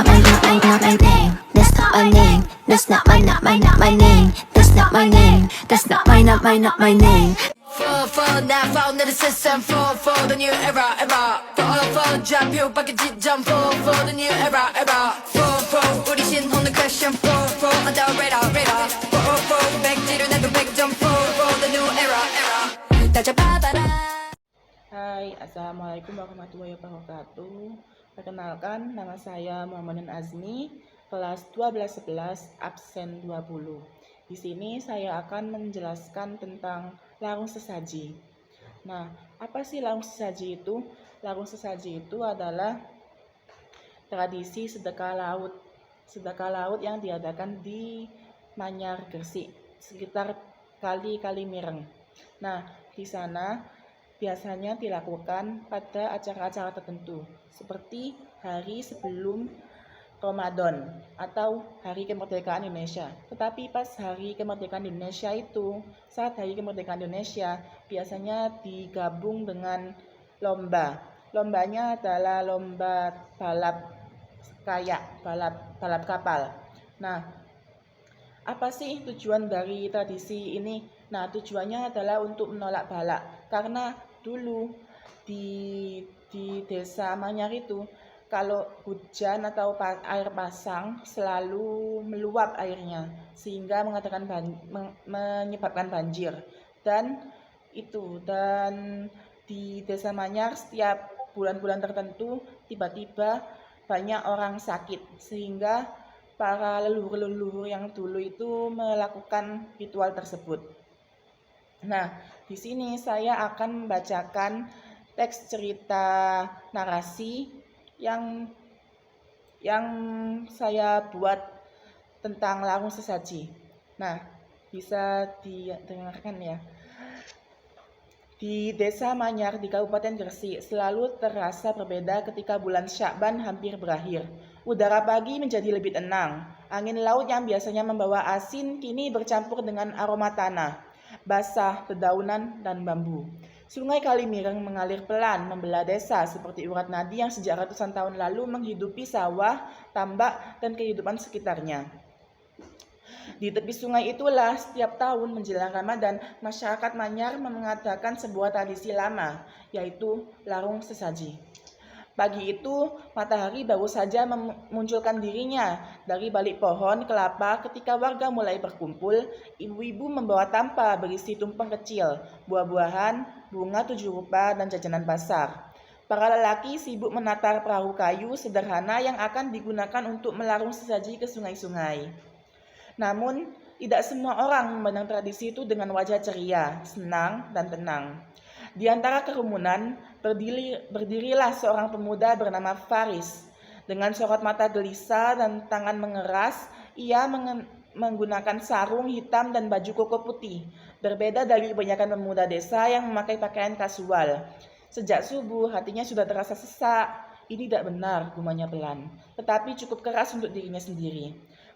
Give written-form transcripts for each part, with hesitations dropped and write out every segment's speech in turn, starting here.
my name. That's not my name. That's not my name. That's not my name. That's not my name. For now, found in the system. For the new era. For drop you back at jump. For the new era. For 우리 신혼의 question. For on the radar. For back to the back jump. For the new era. 따져봐봐라. Hai, Assalamualaikum warahmatullahi wabarakatuh. Perkenalkan, nama saya Muhammad Azmi, kelas 1211, absen 20. Di sini saya akan menjelaskan tentang larung sesaji. Nah, apa sih larung sesaji itu? Larung sesaji itu adalah tradisi sedekah laut. Sedekah laut yang diadakan di Manyar, Gresik, sekitar Kali Mireng. Nah, di sana biasanya dilakukan pada acara-acara tertentu seperti hari sebelum Ramadan atau hari kemerdekaan Indonesia. Tetapi pas hari kemerdekaan Indonesia itu, saat hari kemerdekaan Indonesia biasanya digabung dengan lomba. Lombanya adalah lomba balap kayak, balap kapal. Nah, apa sih tujuan dari tradisi ini? Nah, tujuannya adalah untuk menolak balak. Karena dulu di desa Manyar itu, kalau hujan atau air pasang selalu meluap airnya, sehingga menyebabkan banjir. Dan di desa Manyar setiap bulan-bulan tertentu tiba-tiba banyak orang sakit, sehingga para leluhur-leluhur yang dulu itu melakukan ritual tersebut. Nah, di sini saya akan membacakan teks cerita narasi yang saya buat tentang larung sesaji. Nah, bisa didengarkan ya. Di Desa Manyar di Kabupaten Gresik selalu terasa berbeda ketika bulan Syakban hampir berakhir. Udara pagi menjadi lebih tenang. Angin laut yang biasanya membawa asin kini bercampur dengan aroma tanah, basah, dedaunan, dan bambu. Sungai Kali Mireng mengalir pelan membelah desa seperti urat nadi yang sejak ratusan tahun lalu menghidupi sawah, tambak, dan kehidupan sekitarnya. Di tepi sungai itulah setiap tahun menjelang Ramadan, masyarakat Manyar mengadakan sebuah tradisi lama, yaitu larung sesaji. Pagi itu, matahari baru saja memunculkan dirinya dari balik pohon kelapa ketika warga mulai berkumpul. Ibu-ibu membawa tampa berisi tumpeng kecil, buah-buahan, bunga 7 rupa, dan jajanan pasar. Para lelaki sibuk menatar perahu kayu sederhana yang akan digunakan untuk melarung sesaji ke sungai-sungai. Namun, tidak semua orang memandang tradisi itu dengan wajah ceria, senang, dan tenang. Di antara kerumunan, berdirilah seorang pemuda bernama Faris. Dengan sorot mata gelisah dan tangan mengeras, ia menggunakan sarung hitam dan baju koko putih. Berbeda dari kebanyakan pemuda desa yang memakai pakaian kasual. Sejak subuh, hatinya sudah terasa sesak. Ini tidak benar, gumanya pelan, tetapi cukup keras untuk dirinya sendiri.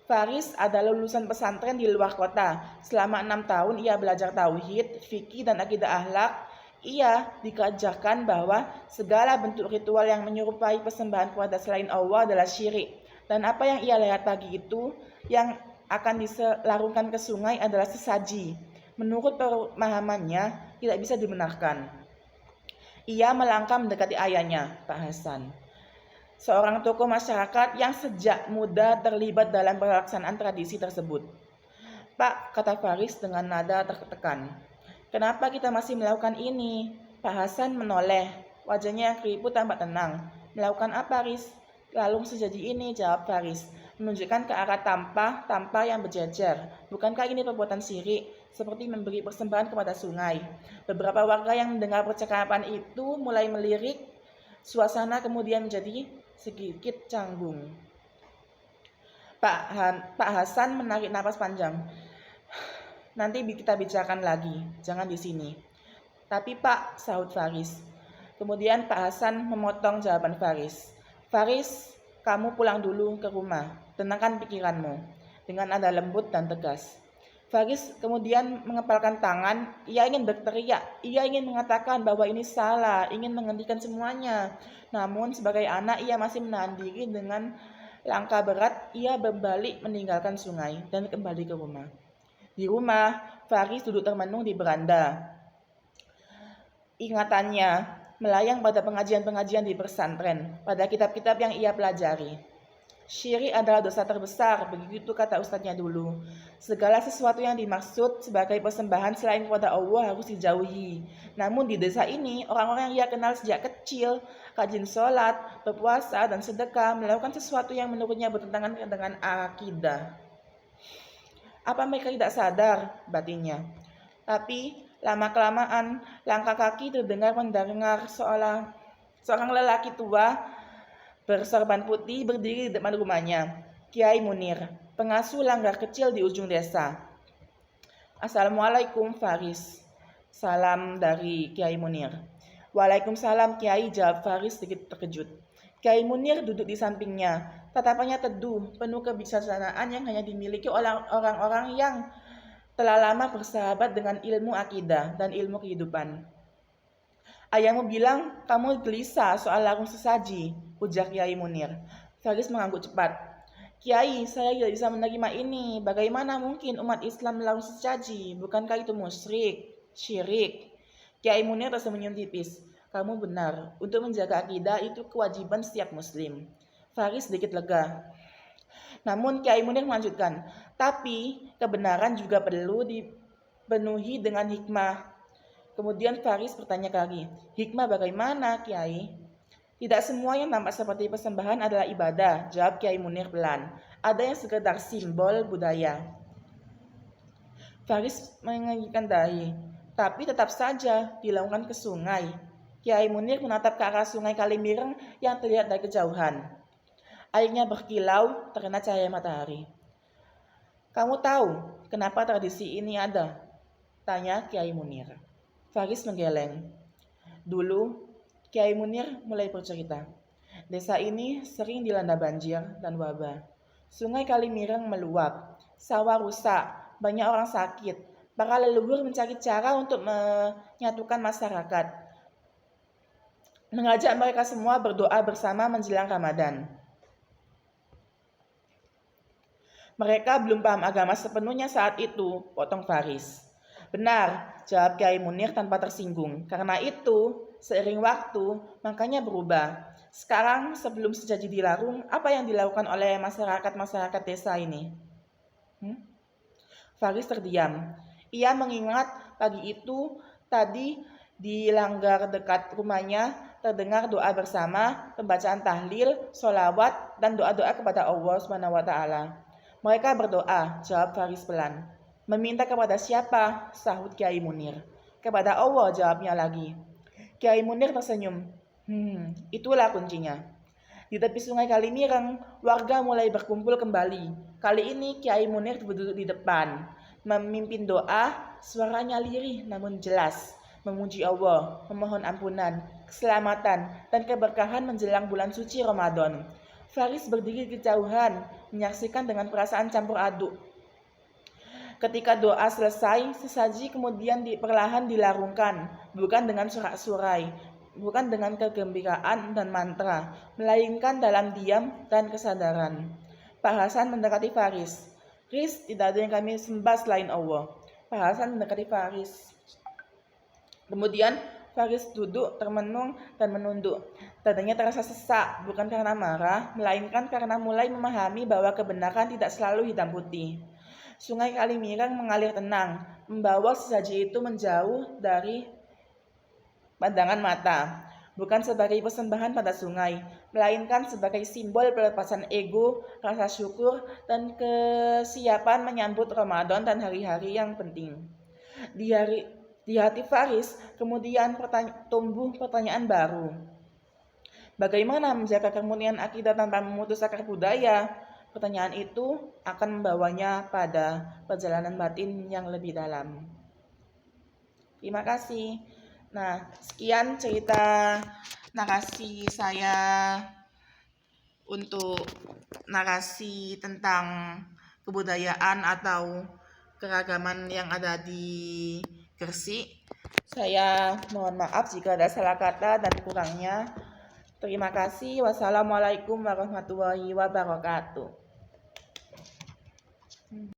Faris adalah lulusan pesantren di luar kota. Selama 6 tahun ia belajar tauhid, fikih, dan akidah akhlak. Ia diajarkan bahwa segala bentuk ritual yang menyerupai persembahan kepada selain Allah adalah syirik. Dan apa yang ia lihat pagi itu yang akan dilarungkan ke sungai adalah sesaji. Menurut pemahamannya tidak bisa dibenarkan. Ia melangkah mendekati ayahnya, Pak Hasan, seorang tokoh masyarakat yang sejak muda terlibat dalam pelaksanaan tradisi tersebut. "Pak," kata Faris dengan nada tertekan, "kenapa kita masih melakukan ini?" Pak Hasan menoleh, wajahnya yang keriput tampak tenang. "Melakukan apa, Riz?" "Larung sesaji ini," jawab Faris, menunjukkan ke arah tampa yang berjejer. "Bukankah ini perbuatan syirik, seperti memberi persembahan kepada sungai?" Beberapa warga yang mendengar percakapan itu mulai melirik. Suasana kemudian menjadi sedikit canggung. Pak Hasan menarik napas panjang. "Nanti kita bicarakan lagi, jangan di sini." "Tapi Pak," sahut Faris. Kemudian Pak Hasan memotong jawaban Faris. "Faris, kamu pulang dulu ke rumah, tenangkan pikiranmu," dengan nada lembut dan tegas. Faris kemudian mengepalkan tangan. Ia ingin berteriak, ia ingin mengatakan bahwa ini salah, ingin menghentikan semuanya. Namun sebagai anak ia masih menahan diri dengan langkah berat ia berbalik meninggalkan sungai dan kembali ke rumah. Di rumah, Faris duduk termenung di beranda. Ingatannya melayang pada pengajian-pengajian di pesantren, pada kitab-kitab yang ia pelajari. Syirik adalah dosa terbesar, begitu kata ustadznya dulu. Segala sesuatu yang dimaksud sebagai persembahan selain kepada Allah harus dijauhi. Namun di desa ini, orang-orang yang ia kenal sejak kecil, rajin sholat, berpuasa, dan sedekah, melakukan sesuatu yang menurutnya bertentangan dengan akidah. Apa mereka tidak sadar, batinnya? Tapi lama-kelamaan, langkah kaki terdengar mendengar seorang lelaki tua bersorban putih berdiri di depan rumahnya. Kiai Munir, pengasuh langgar kecil di ujung desa. Assalamualaikum Faris. Salam dari Kiai Munir. Waalaikumsalam Kiai, jawab Faris sedikit terkejut. Kiai Munir duduk di sampingnya. Tatapannya teduh, penuh kebijaksanaan yang hanya dimiliki oleh orang-orang yang telah lama bersahabat dengan ilmu akidah dan ilmu kehidupan. Ayahmu bilang kamu gelisah soal larung sesaji, ujar Kiai Munir. Faris mengangguk cepat. Kiai, saya tidak bisa menerima ini. Bagaimana mungkin umat Islam larung sesaji? Bukankah itu musyrik, syirik? Kiai Munir tersenyum tipis. Kamu benar, untuk menjaga akidah itu kewajiban setiap muslim. Faris sedikit lega. Namun Kiai Munir melanjutkan, tapi kebenaran juga perlu dipenuhi dengan hikmah. Kemudian Faris bertanya lagi, hikmah bagaimana Kiai? Tidak semua yang nampak seperti persembahan adalah ibadah, jawab Kiai Munir pelan. Ada yang sekedar simbol budaya. Faris menganggukkan dahi, tapi tetap saja dilakukan ke sungai. Kiai Munir menatap ke arah sungai Kalimireng yang terlihat dari kejauhan. Airnya berkilau terkena cahaya matahari. Kamu tahu kenapa tradisi ini ada? Tanya Kiai Munir. Faris menggeleng. Dulu, Kiai Munir mulai bercerita. Desa ini sering dilanda banjir dan wabah. Sungai Kalimireng meluap, sawah rusak, banyak orang sakit. Para leluhur mencari cara untuk menyatukan masyarakat. Mengajak mereka semua berdoa bersama menjelang Ramadan. Mereka belum paham agama sepenuhnya saat itu, potong Faris. Benar, jawab Kiai Munir tanpa tersinggung. Karena itu, seiring waktu, makanya berubah. Sekarang, sebelum sesaji dilarung, apa yang dilakukan oleh masyarakat desa ini? Faris terdiam. Ia mengingat pagi itu, tadi di langgar dekat rumahnya, terdengar doa bersama, pembacaan tahlil, sholawat, dan doa-doa kepada Allah SWT. Mereka berdoa, jawab Faris pelan. Meminta kepada siapa? Sahut Kiai Munir. Kepada Allah, jawabnya lagi. Kiai Munir tersenyum. Itulah kuncinya. Di tepi sungai Kalimireng, warga mulai berkumpul kembali. Kali ini Kiai Munir duduk di depan, memimpin doa, suaranya lirih namun jelas, memuji Allah, memohon ampunan, keselamatan, dan keberkahan menjelang bulan suci Ramadan. Faris berdiri di kejauhan, menyaksikan dengan perasaan campur aduk. Ketika doa selesai, sesaji kemudian perlahan dilarungkan, bukan dengan sorak-sorai, bukan dengan kegembiraan dan mantra, melainkan dalam diam dan kesadaran. Pak Hasan mendekati Faris. Riz, tidak ada yang kami sembah selain Allah. Pak Hasan mendekati Faris. Kemudian Faris duduk, termenung, dan menunduk. Dadanya terasa sesak, bukan karena marah, melainkan karena mulai memahami bahwa kebenaran tidak selalu hitam putih. Sungai Kalimireng mengalir tenang, membawa sesaji itu menjauh dari pandangan mata. Bukan sebagai persembahan pada sungai, melainkan sebagai simbol pelepasan ego, rasa syukur, dan kesiapan menyambut Ramadan dan hari-hari yang penting. Di hati Faris kemudian tumbuh pertanyaan baru. Bagaimana menjaga kemurnian akidah tanpa memutus akar budaya? Pertanyaan itu akan membawanya pada perjalanan batin yang lebih dalam. Terima kasih. Nah, sekian cerita narasi saya untuk narasi tentang kebudayaan atau keragaman yang ada di Gresik. Saya mohon maaf jika ada salah kata dan kurangnya. Terima kasih. Wassalamualaikum warahmatullahi wabarakatuh.